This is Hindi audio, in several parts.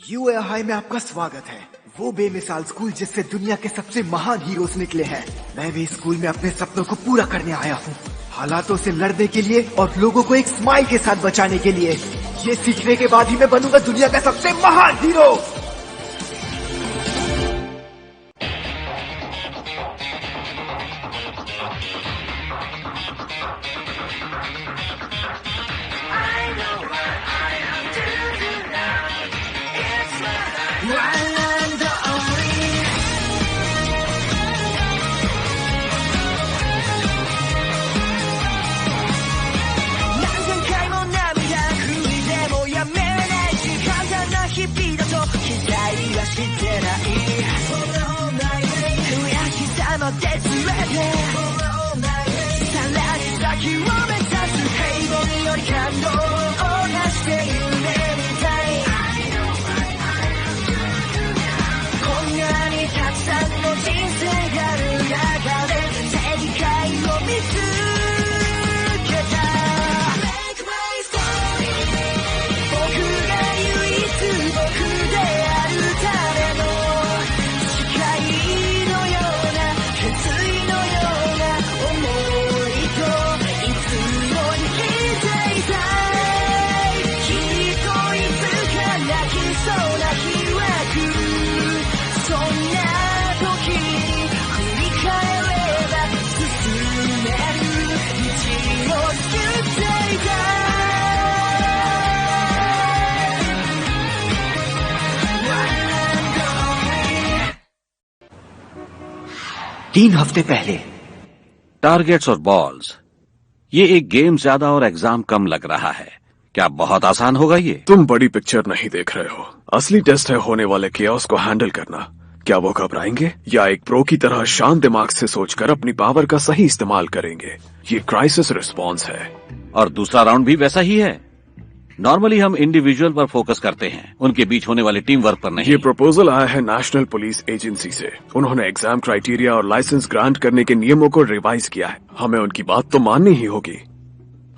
यूए हाई में आपका स्वागत है। वो बेमिसाल स्कूल जिससे दुनिया के सबसे महान हीरोज निकले हैं। मैं भी स्कूल में अपने सपनों को पूरा करने आया हूँ, हालातों से लड़ने के लिए और लोगों को एक स्माइल के साथ बचाने के लिए। ये सीखने के बाद ही मैं बनूंगा दुनिया का सबसे महान हीरो। तीन हफ्ते पहले टारगेट्स और बॉल्स, ये एक गेम ज्यादा और एग्जाम कम लग रहा है। क्या बहुत आसान होगा ये? तुम बड़ी पिक्चर नहीं देख रहे हो। असली टेस्ट है होने वाले केओस को हैंडल करना। क्या वो घबराएंगे या एक प्रो की तरह शांत दिमाग से सोचकर अपनी पावर का सही इस्तेमाल करेंगे? ये क्राइसिस रिस्पॉन्स है। और दूसरा राउंड भी वैसा ही है। नॉर्मली हम इंडिविजुअल पर फोकस करते हैं, उनके बीच होने वाले टीम वर्क पर नहीं। ये प्रपोजल आया है नेशनल पुलिस एजेंसी से। उन्होंने एग्जाम क्राइटेरिया और लाइसेंस ग्रांट करने के नियमों को रिवाइज किया है। हमें उनकी बात तो माननी ही होगी।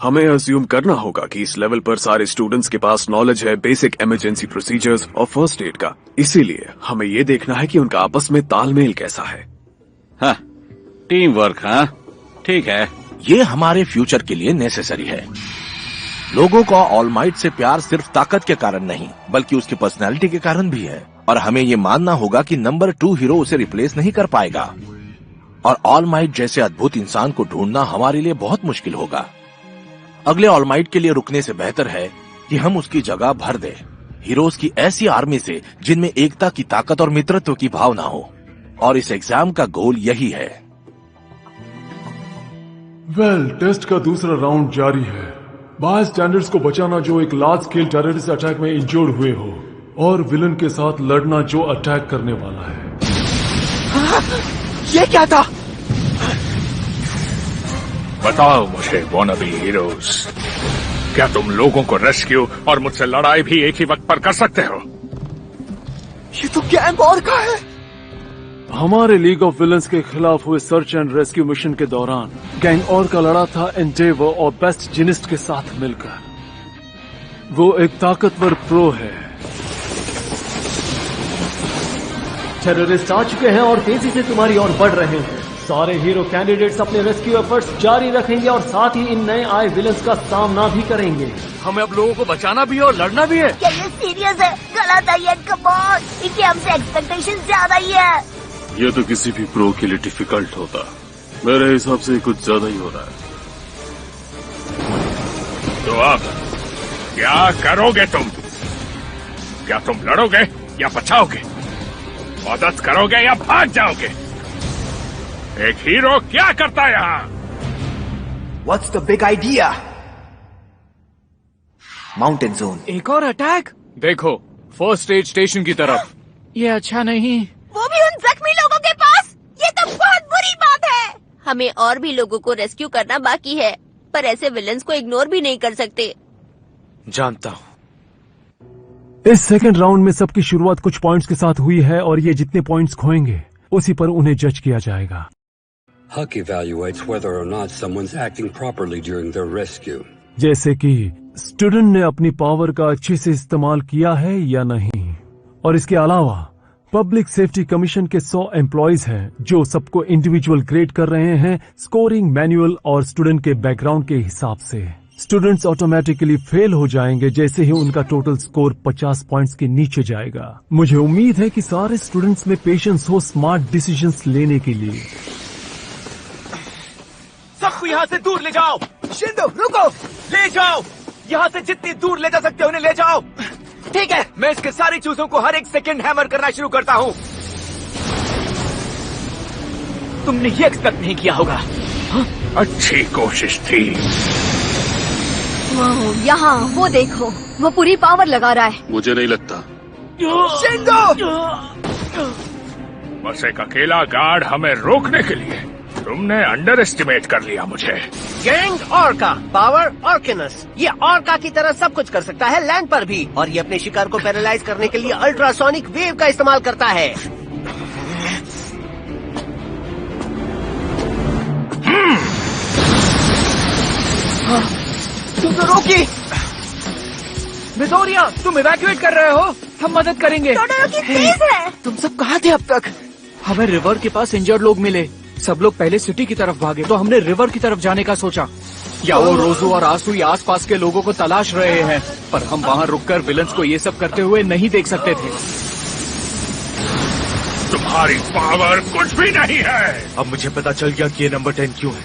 हमें अज्यूम करना होगा कि इस लेवल पर सारे स्टूडेंट्स के पास नॉलेज है बेसिक इमरजेंसी प्रोसीजर्स और फर्स्ट एड का। इसीलिए हमें ये देखना है कि उनका आपस में तालमेल कैसा है। हाँ, टीम वर्क। हाँ ठीक है, ये हमारे फ्यूचर के लिए नेसेसरी है। लोगों का ऑलमाइट से प्यार सिर्फ ताकत के कारण नहीं, बल्कि उसकी पर्सनैलिटी के कारण भी है। और हमें ये मानना होगा कि नंबर 2 हीरो उसे रिप्लेस नहीं कर पाएगा। और ऑलमाइट जैसे अद्भुत इंसान को ढूंढना हमारे लिए बहुत मुश्किल होगा। अगले ऑलमाइट के लिए रुकने से बेहतर है कि हम उसकी जगह भर दें हीरोज की ऐसी आर्मी से जिनमें एकता की ताकत और मित्रत्व की भावना हो। और इस एग्जाम का गोल यही है। टेस्ट का दूसरा राउंड जारी है। बायस स्टैंडर्ड्स को बचाना जो एक लार्ज स्केल टेररिस्ट अटैक में इंजर्ड हुए हो, और विलन के साथ लड़ना जो अटैक करने वाला है। ये क्या था? बताओ मुझे वॉनबी हीरोज, क्या तुम लोगों को रेस्क्यू और मुझसे लड़ाई भी एक ही वक्त पर कर सकते हो? ये तो गैंग और का है। हमारे लीग ऑफ विलन्स के खिलाफ हुए सर्च एंड रेस्क्यू मिशन के दौरान गैंग और का लड़ा था एंडेवर और बेस्ट जिनिस्ट के साथ मिलकर। वो एक ताकतवर प्रो है। टेररिस्ट आ चुके हैं और तेजी से तुम्हारी ओर बढ़ रहे हैं। सारे हीरो कैंडिडेट्स अपने रेस्क्यू एफर्ट्स जारी रखेंगे और साथ ही इन नए आए विलन्स का सामना भी करेंगे। हमें अब लोगों को बचाना भी है और लड़ना भी है। क्या ये सीरियस है? गलत है ये, कम ऑन। इनके हमसे एक्सपेक्टेशन ज्यादा ही है। ये तो किसी भी प्रो के लिए डिफिकल्ट होता। मेरे हिसाब से कुछ ज्यादा ही हो रहा है। तो अब क्या करोगे तुम? क्या तुम लड़ोगे या बचाओगे? मदद करोगे या भाग जाओगे? एक हीरो क्या करता है यहाँ? What's the big idea? Mountain zone. एक और अटैक? देखो, फर्स्ट एड स्टेशन की तरफ। ये अच्छा नहीं। वो भी उन जख्मी लोगों के पास। ये तो बहुत बुरी बात है। हमें और भी लोगों को रेस्क्यू करना बाकी है, पर ऐसे विलन्स को इग्नोर भी नहीं कर सकते। जानता हूँ। इस सेकंड राउंड में सबकी शुरुआत कुछ पॉइंट्स के साथ हुई है और ये जितने पॉइंट्स खोएंगे उसी पर उन्हें जज किया जाएगा। Huck evaluates whether or not someone's acting properly during their rescue. जैसे कि स्टूडेंट ने अपनी पावर का अच्छे से इस्तेमाल किया है या नहीं। और इसके अलावा पब्लिक सेफ्टी कमीशन के 100 एम्प्लॉइज हैं जो सबको इंडिविजुअल ग्रेड कर रहे हैं स्कोरिंग मैनुअल और स्टूडेंट के बैकग्राउंड के हिसाब से। स्टूडेंट्स ऑटोमेटिकली फेल हो जाएंगे जैसे ही उनका टोटल स्कोर 50 पॉइंट्स के नीचे जाएगा। मुझे उम्मीद है कि सारे स्टूडेंट्स में पेशेंस हो स्मार्ट डिसीजंस लेने के लिए। सबको यहाँ से दूर ले जाओ। शिंदो रुको, ले जाओ, यहाँ से जितनी दूर ले जा सकते हो उन्हें ले जाओ। ठीक है। मैं इसके सारे चूजों को हर एक सेकंड हैमर करना शुरू करता हूँ। तुमने ये एक्सपेक्ट नहीं किया होगा। अच्छी कोशिश थी। यहाँ वो देखो, वो पूरी पावर लगा रहा है। मुझे नहीं लगता। शिंदो! बस एक अकेला गार्ड हमें रोकने के लिए। तुमने अंडर एस्टिमेट कर लिया मुझे। गैंग ऑर्का, पावर ऑर्केनस। ये ऑर्का की तरह सब कुछ कर सकता है लैंड पर भी, और ये अपने शिकार को पैरालाइज करने के लिए अल्ट्रासोनिक वेव का इस्तेमाल करता है। तुम तो रोकी। मिजोरिया, तुम इवैक्यूएट कर रहे हो? हम मदद करेंगे। तेज है। तुम सब कहाँ थे अब तक? हमें रिवर के पास इंजर्ड लोग मिले। सब लोग पहले सिटी की तरफ भागे तो हमने रिवर की तरफ जाने का सोचा। या वो रोजू और आसुई आसपास के लोगों को तलाश रहे हैं, पर हम वहाँ रुककर विलन्स को ये सब करते हुए नहीं देख सकते थे। तुम्हारी पावर कुछ भी नहीं है। अब मुझे पता चल गया कि ये नंबर 10 क्यों है।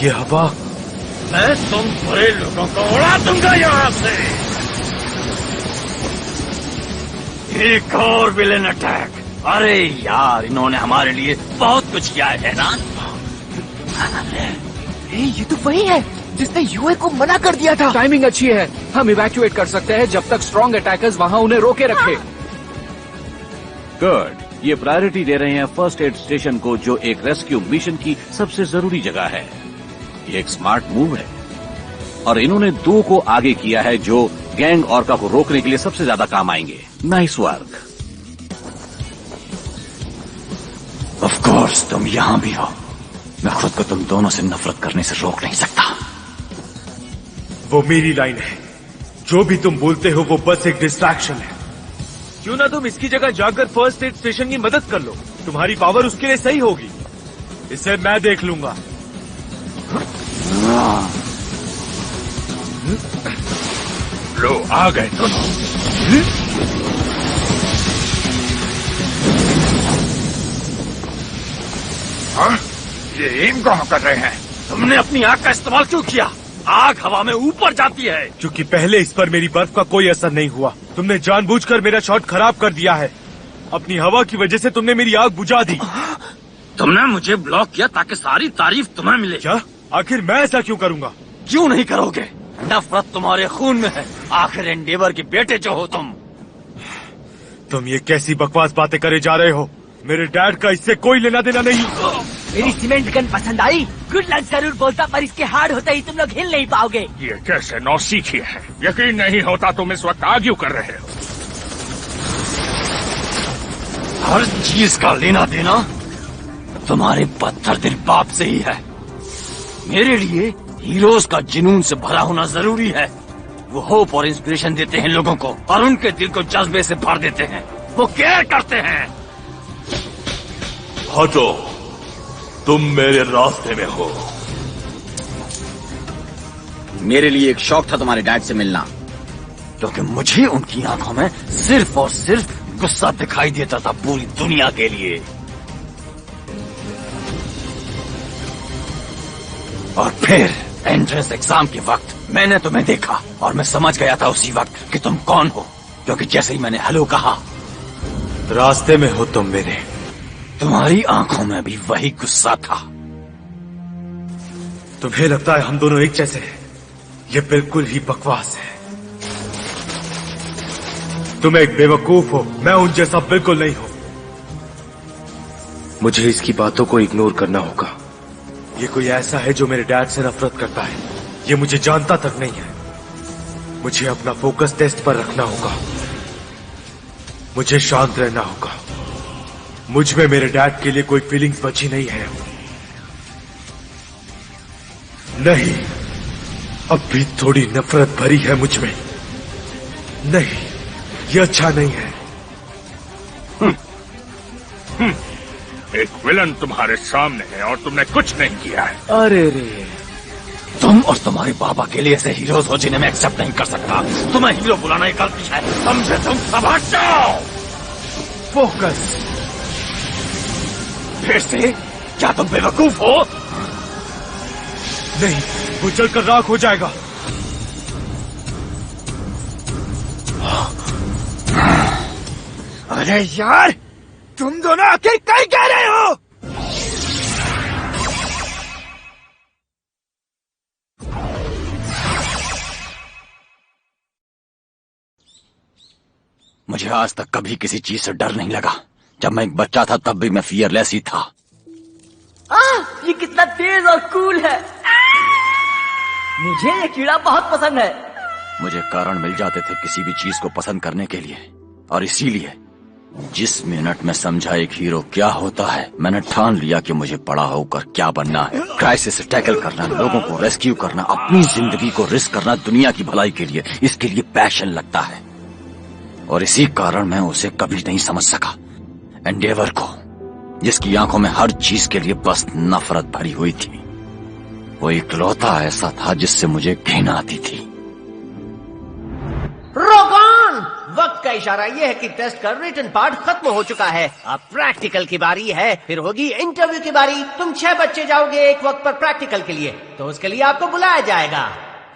ये हवा, मैं तुम बुरे लोगों को उड़ा दूंगा यहाँ से। एक और विलेन अटैक। अरे यार, इन्होंने हमारे लिए बहुत कुछ किया है ना। ये तो वही है जिसने यूए को मना कर दिया था। टाइमिंग अच्छी है, हम इवैक्यूएट कर सकते हैं जब तक स्ट्रॉन्ग अटैकर्स वहाँ उन्हें रोके रखे। गुड, ये प्रायोरिटी दे रहे हैं फर्स्ट एड स्टेशन को, जो एक रेस्क्यू मिशन की सबसे जरूरी जगह है। ये एक स्मार्ट मूव है और इन्होंने 2 को आगे किया है जो गैंग ऑर्का को रोकने के लिए सबसे ज्यादा काम आएंगे। Nice work. ऑफ कोर्स तुम यहाँ भी हो। मैं खुद को तुम दोनों से नफरत करने से रोक नहीं सकता। वो मेरी लाइन है। जो भी तुम बोलते हो वो बस एक डिस्ट्रैक्शन है। क्यों ना तुम इसकी जगह जाकर फर्स्ट एड स्टेशन की मदद कर लो। तुम्हारी पावर उसके लिए सही होगी। इसे मैं देख लूंगा। लो, आ गए दोनों। हाँ? ये एम कहाँ कर रहे हैं? तुमने अपनी आग का इस्तेमाल क्यों किया? आग हवा में ऊपर जाती है। क्योंकि पहले इस पर मेरी बर्फ का कोई असर नहीं हुआ। तुमने जानबूझकर मेरा शॉट खराब कर दिया है। अपनी हवा की वजह से तुमने मेरी आग बुझा दी। तुमने मुझे ब्लॉक किया ताकि सारी तारीफ तुम्हें मिले। क्या? आखिर मैं ऐसा क्यों करूंगा? क्यों नहीं करोगे? नफरत तुम्हारे खून में है। आखिर एंडेवर के बेटे जो हो तुम ये कैसी बकवास बातें करे जा रहे हो? मेरे डैड का इससे कोई लेना देना नहीं। मेरी सीमेंट गन पसंद आई? गुड लक जरूर बोलता, पर इसके हार्ड होते ही तुम लोग हिल नहीं पाओगे। ये कैसे नौसीखी है? यकीन नहीं होता तुम इस वक्त आर्ग्यू कर रहे हो। हर चीज का लेना देना तुम्हारे पत्थर दिल बाप से ही है। मेरे लिए हीरोज का जुनून से भरा होना जरूरी है। वो होप और इंस्पिरेशन देते हैं लोगों को और उनके दिल को जज्बे से भर देते हैं। वो केयर करते हैं। हटो, तुम मेरे रास्ते में हो। मेरे लिए एक शौक था तुम्हारे डैड से मिलना, क्योंकि मुझे उनकी आंखों में सिर्फ और सिर्फ गुस्सा दिखाई देता था पूरी दुनिया के लिए। और फिर एंट्रेंस एग्जाम के वक्त मैंने तुम्हें देखा और मैं समझ गया था उसी वक्त कि तुम कौन हो, क्योंकि जैसे ही मैंने हेलो कहा, रास्ते में हो तुम मेरे। तुम्हारी आंखों में भी वही गुस्सा था। तुम्हें लगता है हम दोनों एक जैसे हैं? ये बिल्कुल ही बकवास है। तुम एक बेवकूफ हो, मैं उन जैसा बिल्कुल नहीं हूं। मुझे इसकी बातों को इग्नोर करना होगा। ये कोई ऐसा है जो मेरे डैड से नफरत करता है। ये मुझे जानता तक नहीं है। मुझे अपना फोकस टेस्ट पर रखना होगा। मुझे शांत रहना होगा। मुझ में मेरे डैड के लिए कोई फीलिंग्स बची नहीं है। नहीं, अब भी थोड़ी नफरत भरी है मुझ में। नहीं, ये अच्छा नहीं है। एक विलन तुम्हारे सामने है और तुमने कुछ नहीं किया है। अरे रे, तुम और तुम्हारे बाबा के लिए ऐसे हीरोज हो जिन्हें मैं एक्सेप्ट नहीं कर सकता। तुम्हें हीरो बुलाना एक गलती है, समझे तुम? सब हट जाओ। फोकस। फिर से? क्या तुम बेवकूफ हो? नहीं, वो जलकर राख हो जाएगा। अरे यार, तुम दोनों आखिर क्या कह रहे हो? मुझे आज तक कभी किसी चीज से डर नहीं लगा। जब मैं एक बच्चा था तब भी मैं फियरलेस ही था। ये कितना तेज और कूल है। मुझे ये कीड़ा बहुत पसंद है। मुझे कारण मिल जाते थे किसी भी चीज को पसंद करने के लिए, और इसीलिए जिस मिनट में समझा एक हीरो क्या होता है, मैंने ठान लिया कि मुझे बड़ा होकर क्या बनना है। क्राइसिस से टैकल करना, लोगों को रेस्क्यू करना, अपनी जिंदगी को रिस्क करना दुनिया की भलाई के लिए, इसके लिए पैशन लगता है। और इसी कारण मैं उसे कभी नहीं समझ सका, एंडेवर को, जिसकी आंखों में हर चीज के लिए बस नफरत भरी हुई थी। वो इकलौता ऐसा था जिससे मुझे घृणा आती थी। रोकॉन! वक्त का इशारा यह है कि टेस्ट का रिटन पार्ट खत्म हो चुका है। अब प्रैक्टिकल की बारी है, फिर होगी इंटरव्यू की बारी। तुम 6 बच्चे जाओगे एक वक्त पर प्रैक्टिकल के लिए, तो उसके लिए आपको बुलाया जाएगा।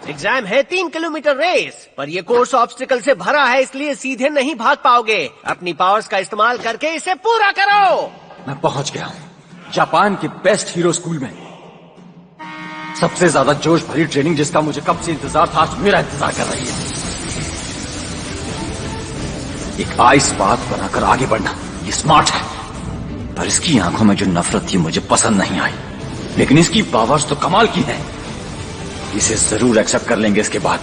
एग्जाम है 3 किलोमीटर रेस, पर यह कोर्स ऑब्स्टिकल से भरा है, इसलिए सीधे नहीं भाग पाओगे। अपनी पावर्स का इस्तेमाल करके इसे पूरा करो। मैं पहुंच गया हूं जापान के बेस्ट हीरो स्कूल में। सबसे ज्यादा जोश भरी ट्रेनिंग जिसका मुझे कब से इंतजार था, आज मेरा इंतजार कर रही है। एक आइस बात बनाकर आगे बढ़ना, ये स्मार्ट है, पर इसकी आंखों में जो नफरत थी मुझे पसंद नहीं आई। लेकिन इसकी पावर्स तो कमाल की है, इसे जरूर एक्सेप्ट कर लेंगे। इसके बाद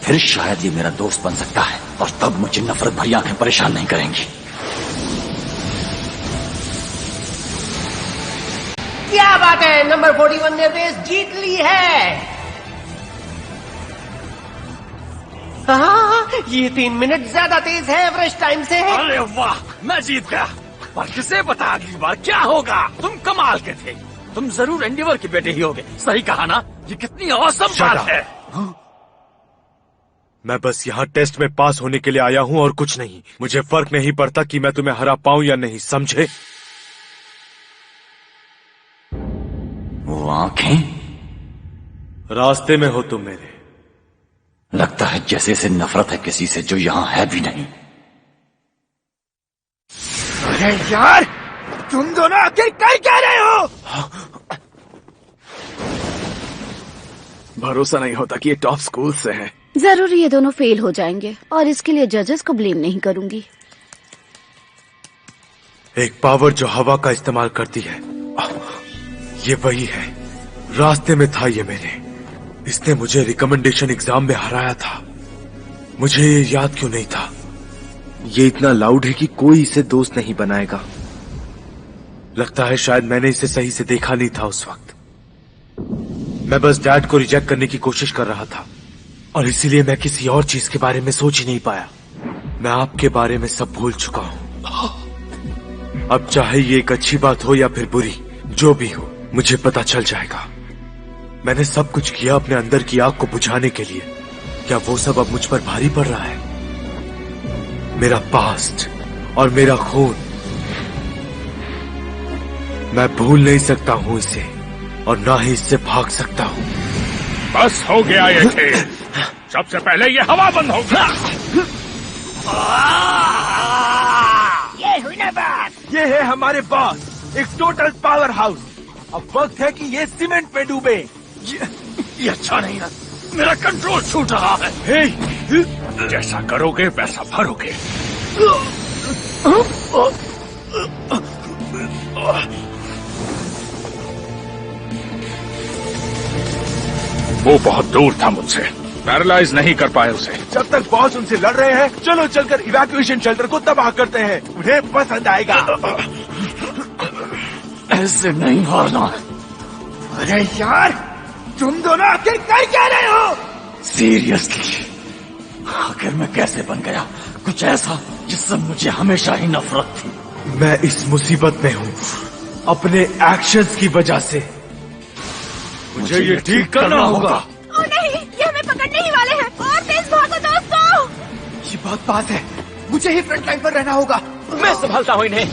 फिर शायद ये मेरा दोस्त बन सकता है, और तब मुझे नफरत भरी आंखें परेशान नहीं करेंगी। क्या बात है, नंबर 41 ने रेस जीत ली है। हाँ, ये 3 मिनट ज्यादा तेज है एवरेज टाइम से। अरे वाह, मैं जीत गया। पर किसे पता अगली बार क्या होगा। तुम कमाल के थे, तुम जरूर एंडेवर के बेटे ही होगे। सही कहा ना? ये कितनी औसम बात है। मैं बस यहाँ टेस्ट में पास होने के लिए आया हूँ और कुछ नहीं। मुझे फर्क नहीं पड़ता कि मैं तुम्हें हरा पाऊं या नहीं, समझे? वो आंखें रास्ते में हो तुम मेरे। लगता है जैसे से नफरत है किसी से जो यहाँ है भी नहीं। अरे यार, तुम दोनों आखिर क्या कह रहे हो? भरोसा नहीं होता कि ये टॉप स्कूल से है। जरूर ये दोनों फेल हो जाएंगे, और इसके लिए जजेस को ब्लेम नहीं करूंगी। एक पावर जो हवा का इस्तेमाल करती है, ये वही है। रास्ते में था ये मेरे। इसने मुझे रिकमेंडेशन एग्जाम में हराया था। मुझे ये याद क्यों नहीं था? ये इतना लाउड है कि कोई इसे दोस्त नहीं बनाएगा। लगता है शायद मैंने इसे सही से देखा नहीं था उस वक्त। मैं बस डैड को रिजेक्ट करने की कोशिश कर रहा था, और इसीलिए मैं किसी और चीज के बारे में सोच ही नहीं पाया। मैं आपके बारे में सब भूल चुका हूं। अब चाहे ये एक अच्छी बात हो या फिर बुरी, जो भी हो, मुझे पता चल जाएगा। मैंने सब कुछ किया अपने अंदर की आग को बुझाने के लिए। क्या वो सब अब मुझ पर भारी पड़ रहा है? मेरा पास्ट और मेरा खून, मैं भूल नहीं सकता हूं इसे, और ना ही इससे भाग सकता हूं। बस हो गया ये खेल। सबसे पहले ये हवा बंद होगा। ये हुई ना बात। ये है हमारे बॉस, एक टोटल पावर हाउस। अब वक्त है कि ये सीमेंट में डूबे। ये अच्छा नहीं है, मेरा कंट्रोल छूट रहा है। हे, जैसा करोगे वैसा भरोगे। वो बहुत दूर था मुझसे, पैरालाइज नहीं कर पाए उसे। जब तक बॉस उनसे लड़ रहे हैं, चलो चलकर इवैक्यूएशन शेल्टर को तबाह करते हैं। उन्हें पसंद आएगा। ऐसे नहीं हारना। अरे यार, तुम दोनों आखिर क्या कह रहे हो? सीरियसली, आखिर मैं कैसे बन गया? कुछ ऐसा जिससे मुझे हमेशा ही नफरत थी। मैं इस मुसीबत में हूँ अपने एक्शंस की वजह से। मुझे ये ठीक करना होगा। ओ नहीं, ये हमें पकड़ने ही वाले हैं। और तेज भागो दोस्तों। ये बहुत पास है, मुझे ही फ्रंट लाइन पर रहना होगा। मैं संभालता हूँ इन्हें।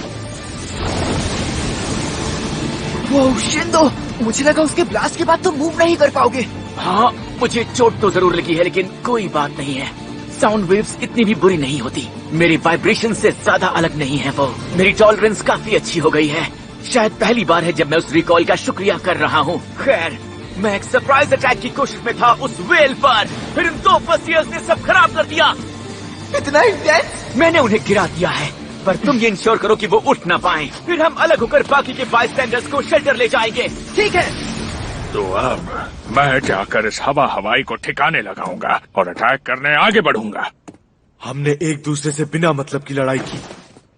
वो शिंदो, मुझे लगा उसके ब्लास्ट के बाद तुम मूव नहीं कर पाओगे। हाँ, मुझे चोट तो जरूर लगी है, लेकिन कोई बात नहीं है। साउंड वेव्स इतनी भी बुरी नहीं होती। मेरी वाइब्रेशन से ज्यादा अलग नहीं है वो। मेरी टॉलरेंस काफी अच्छी हो गई है। शायद पहली बार है जब मैं उस रिकॉल का शुक्रिया कर रहा हूँ। खैर, मैं एक सरप्राइज अटैक की कोशिश में था उस वेल पर, फिर इन 2 फसियर्स ने सब खराब कर दिया। इतना इंटेंस? मैंने उन्हें गिरा दिया है, पर तुम ये इंश्योर करो कि वो उठ ना पाए। फिर हम अलग होकर बाकी के बाइस्टैंडर्स को शेल्टर ले जाएंगे। ठीक है। तो अब मैं जाकर इस हवाई को ठिकाने लगाऊंगा और अटैक करने आगे बढ़ूंगा। हमने एक दूसरे से बिना मतलब की लड़ाई की,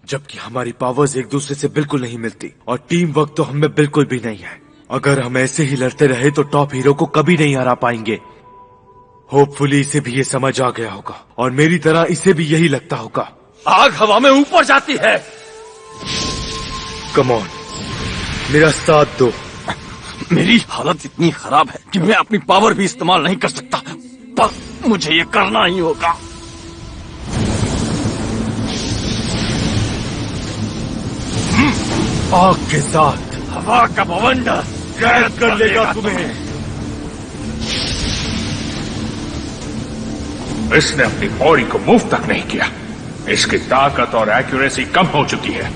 जबकि हमारी पावर्स एक दूसरे से बिल्कुल नहीं मिलती, और टीम वर्क तो हमें बिल्कुल भी नहीं है। अगर हम ऐसे ही लड़ते रहे तो टॉप हीरो को कभी नहीं हरा पाएंगे। होपफुली इसे भी ये समझ आ गया होगा, और मेरी तरह इसे भी यही लगता होगा। आग हवा में ऊपर जाती है। कम ऑन, मेरा साथ दो। मेरी हालत इतनी खराब है कि मैं अपनी पावर भी इस्तेमाल नहीं कर सकता, पर मुझे ये करना ही होगा। आग के साथ हवा का बवंडर कैद कर लेगा तुम्हें। इसने अपनी बॉडी को मूव तक नहीं किया। इसकी ताकत और एक्यूरेसी कम हो चुकी है,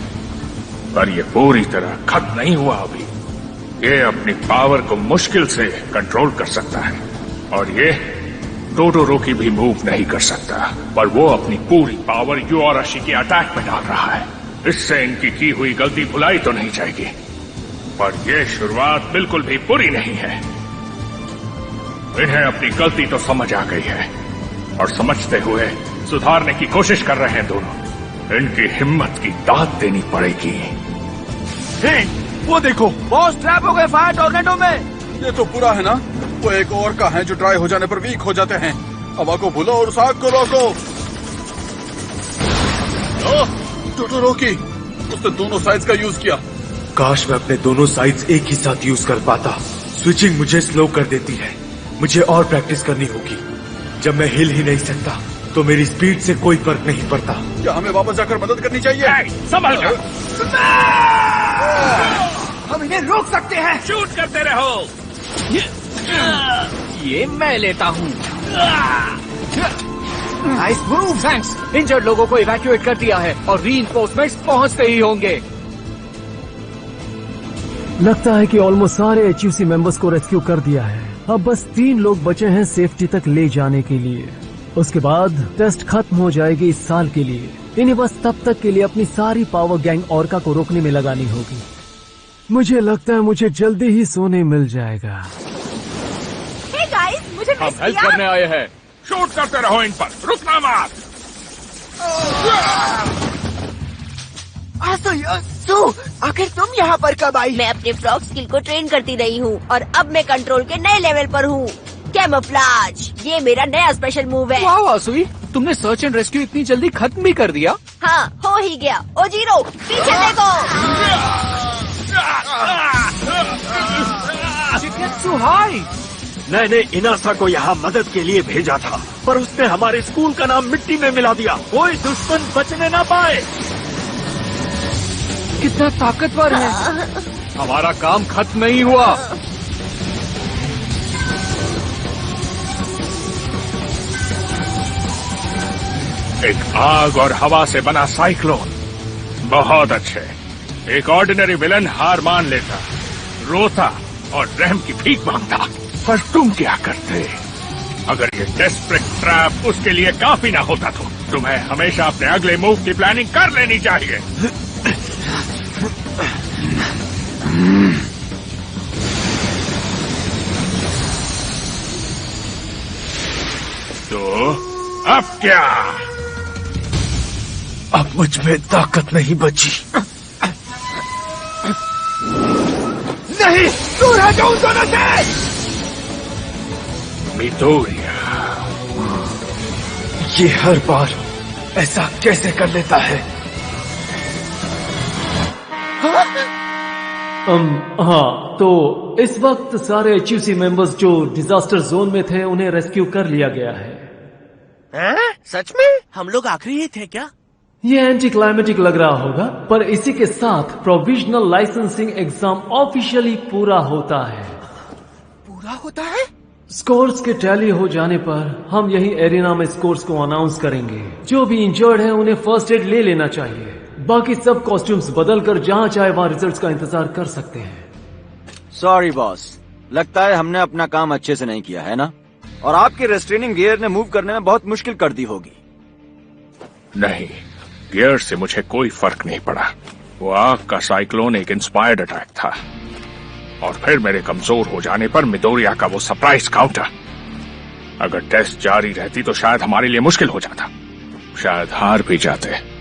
पर यह पूरी तरह खत्म नहीं हुआ अभी। ये अपनी पावर को मुश्किल से कंट्रोल कर सकता है, और ये टोटोरोकी भी मूव नहीं कर सकता, पर वो अपनी पूरी पावर यू और अशी के अटैक में डाल रहा है। इससे इनकी की हुई गलती भुलाई तो नहीं जाएगी, पर यह शुरुआत बिल्कुल भी बुरी नहीं है। इन्हें अपनी गलती तो समझ आ गई है, और समझते हुए सुधारने की कोशिश कर रहे हैं दोनों। इनकी हिम्मत की दाद देनी पड़ेगी। वो देखो, बॉस ट्रैप हो गए फायर टॉर्नेडो में। ये तो बुरा है ना। वो एक और का है जो ड्राई हो जाने पर वीक हो जाते हैं। हवा को भूलो और उस आग को रोको। टोटोरोकी, उसने दोनों साइड्स का यूज किया। काश मैं अपने दोनों साइड्स एक ही साथ यूज कर पाता। स्विचिंग मुझे स्लो कर देती है। मुझे और प्रैक्टिस करनी होगी। जब मैं हिल ही नहीं सकता तो मेरी स्पीड से कोई फर्क नहीं पड़ता। क्या हमें वापस जाकर मदद करनी चाहिए? संभल कर। हम इन्हें रोक सकते हैं। शूट करते रहो। ये मैं लेता हूँ। Nice move. थैंक्स। इंजर्ड लोगों को इवैक्यूएट कर दिया है और रीइंफोर्समेंट्स पहुंचते ही होंगे। लगता है कि ऑलमोस्ट सारे एचयूसी मेंबर्स को रेस्क्यू कर दिया है। अब बस 3 लोग बचे हैं सेफ्टी तक ले जाने के लिए। उसके बाद टेस्ट खत्म हो जाएगी इस साल के लिए। इन्हें बस तब तक के लिए अपनी सारी पावर गैंग ऑर्का को रोकने में लगानी होगी। मुझे लगता है मुझे जल्दी ही सोने मिल जाएगा। हे गाइस, मुझे हम हेल्प करने आए हैं। शूट करते रहो इन पर, रुकना मत। आखिर तुम यहाँ पर कब आई? मैं अपने फ्रॉग स्किल को ट्रेन करती रही हूँ, और अब मैं कंट्रोल के नए लेवल पर हूँ। कैमोफ्लेज, ये मेरा नया स्पेशल मूव है। वाह आसुई, तुमने सर्च एंड रेस्क्यू इतनी जल्दी खत्म भी कर दिया। हाँ, हो ही गया। ओ जीरो, पीछे देखो। सुहाई, मैंने इनासा को यहाँ मदद के लिए भेजा था, पर उसने हमारे स्कूल का नाम मिट्टी में मिला दिया। कोई दुश्मन बचने ना पाए। कितना ताकतवर है। हमारा काम खत्म नहीं हुआ। एक आग और हवा से बना साइक्लोन, बहुत अच्छे। एक ऑर्डिनरी विलन हार मान लेता, रोता और रहम की भीख मांगता, पर तुम क्या करते? अगर ये डेस्परेट ट्रैप उसके लिए काफी ना होता तो तुम्हें हमेशा अपने अगले मूव की प्लानिंग कर लेनी चाहिए। तो अब क्या? अब मुझ में ताकत नहीं बची। नहीं, दूर हटो उन दोनों से। मिडोरिया, ये हर बार ऐसा कैसे कर लेता है? हाँ, तो इस वक्त सारे HUC मेंबर्स जो डिजास्टर जोन में थे उन्हें रेस्क्यू कर लिया गया है। सच में? हम लोग आखिरी ही थे क्या? ये एंटी क्लाइमेटिक लग रहा होगा, पर इसी के साथ प्रोविजनल लाइसेंसिंग एग्जाम ऑफिशियली पूरा होता है। पूरा होता है? स्कोर्स के टैली हो जाने पर हम यही एरिना में स्कोर्स को अनाउंस करेंगे। जो भी इंजर्ड है उन्हें फर्स्ट एड ले लेना चाहिए। बाकी सब कॉस्ट्यूम्स बदल कर जहाँ चाहे वहाँ रिजल्ट्स का इंतजार कर सकते हैं। सॉरी बॉस, लगता है हमने अपना काम अच्छे से नहीं किया है ना? और आपकी रेस्ट्रेनिंग गियर ने मूव करने में बहुत मुश्किल कर दी होगी। नहीं, गियर से मुझे कोई फर्क नहीं पड़ा। वो आग का साइक्लोन एक इंस्पायर्ड अटैक था, और फिर मेरे कमजोर हो जाने पर मिडोरिया का वो सरप्राइज काउंटर। अगर टेस्ट जारी रहती तो शायद हमारे लिए मुश्किल हो जाता, शायद हार भी जाते।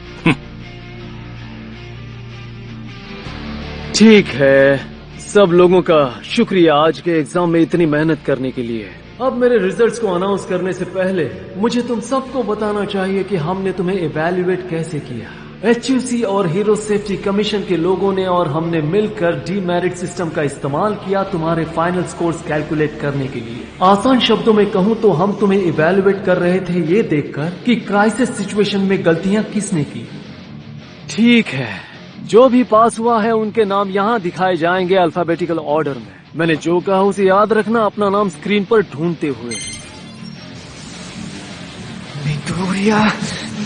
ठीक है, सब लोगों का शुक्रिया आज के एग्जाम में इतनी मेहनत करने के लिए। अब मेरे रिजल्ट्स को अनाउंस करने से पहले मुझे तुम सबको बताना चाहिए कि हमने तुम्हें इवैल्यूएट कैसे किया। HUC और हीरो सेफ्टी कमीशन के लोगों ने और हमने मिलकर डीमेरिट सिस्टम का इस्तेमाल किया तुम्हारे फाइनल स्कोर्स कैलकुलेट करने के लिए। आसान शब्दों में कहूँ तो हम तुम्हें इवैल्यूएट कर रहे थे ये देखकर कि क्राइसिस सिचुएशन में गलतियां किसने की। ठीक है, जो भी पास हुआ है उनके नाम यहाँ दिखाए जाएंगे अल्फाबेटिकल ऑर्डर में। मैंने जो कहा उसे याद रखना, अपना नाम स्क्रीन पर ढूंढते हुए। मिडोरिया,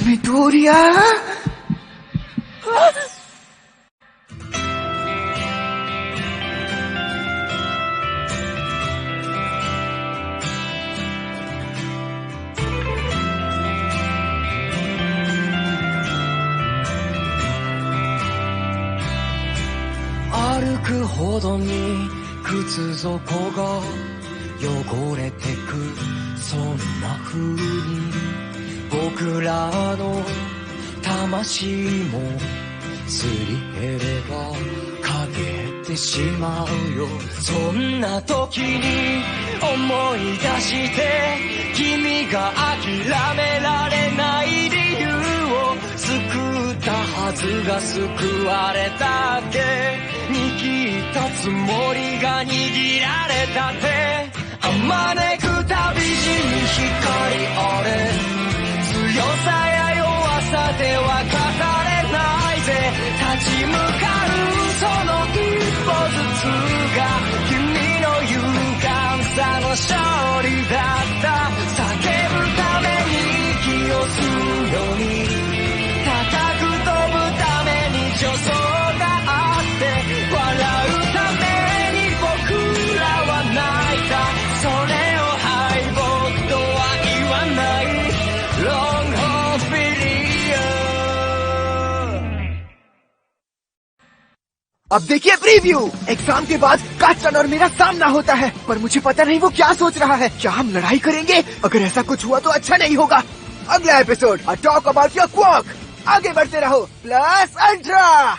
मिडोरिया।歩くほどに靴底が汚れてく、そんな風に僕らの魂もすり減れば欠けてしまうよ。そんな時に思い出して君が諦められない理由を救ったはずが救われたっけ、握ったつもりが握られたってあまねくたびしに光あれ、強さや弱さでは語れないぜ。立ち向かうその一歩ずつが君の勇敢さの勝利だった。叫ぶために息を吸うように、高く飛ぶために助走があって、笑うために僕らは泣いた。それを敗北とは言わない。Long haul failure。अब देखिए प्रीव्यू। एग्जाम के बाद कास्टन और मेरा सामना होता है, पर मुझे पता नहीं वो क्या सोच रहा है। क्या हम लड़ाई करेंगे? अगर ऐसा कुछ हुआ तो अच्छा नहीं होगा। अगला episode, talk about your quirk. आगे बढ़ते रहो, प्लस अल्ट्रा।